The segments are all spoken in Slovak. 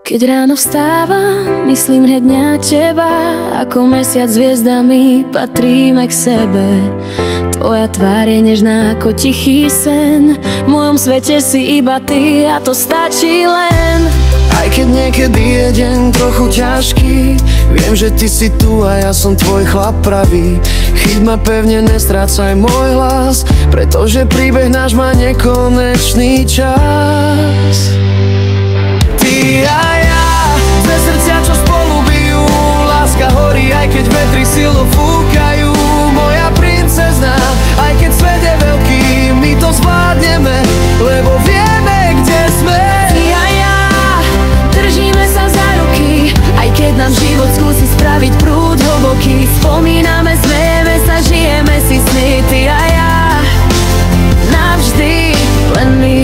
Keď ráno vstávam, myslím hneď na teba. Ako mesiac hviezdami patríme k sebe. Tvoja tvár je nežná ako tichý sen. V mojom svete si iba ty a to stačí len. Aj keď niekedy je deň trochu ťažký, viem, že ty si tu a ja som tvoj chlap pravý. Chyť ma pevne, nestrácaj môj hlas, pretože príbeh náš má nekonečný čas. Ty a ja, dve srdcia, čo spolu bijú. Láska horí, aj keď vetry silno fúkajú. Moja princezná, aj keď svet je veľký, my to zvládneme, lebo vieme, kde sme. Ty a ja, držíme sa za ruky, aj keď nám život skúsi spraviť prúd hlboký. Spomíname, smejeme sa, žijeme si sny. Ty a ja, navždy len my.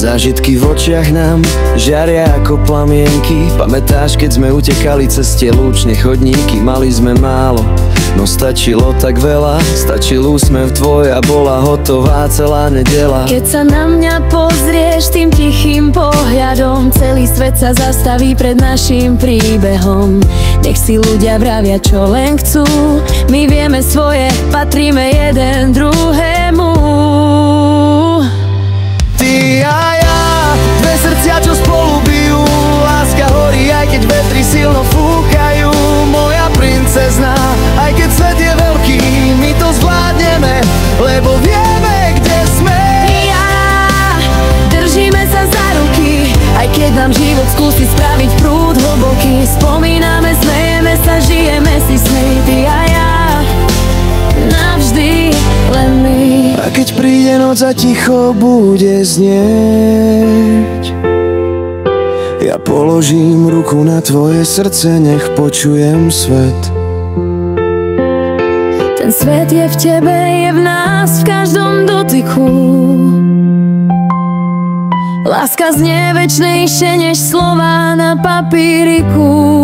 Zážitky v očiach nám žiaria ako plamienky. Pamätáš, keď sme utekali cez tie lúčne chodníky? Mali sme málo, no stačilo tak veľa. Stačil úsmev tvoj a bola hotová celá nedeľa. Keď sa na mňa pozrieš tým tichým pohľadom, celý svet sa zastaví pred naším príbehom. Nech si ľudia vravia, čo len chcú, my vieme svoje, patríme jeden druhému. Ty a ja, dve srdcia, čo spolu bijú. Láska horí, aj keď vetry silno fúkajú. Moja princezná, aj keď svet je veľký, my to zvládneme, lebo vieme, kde sme. Ty a ja, držíme sa za ruky, aj keď nám život skúsi spraviť prúd hlboký. Spomíname, smejeme sa, žijeme si sny. Ty a ja, navždy len my. A keď príde noc a ticho bude znieť, ja položím ruku na tvoje srdce, nech počujem svet. Ten svet je v tebe, je v nás, v každom dotyku. Láska znie večnejšie než slová na papíriku.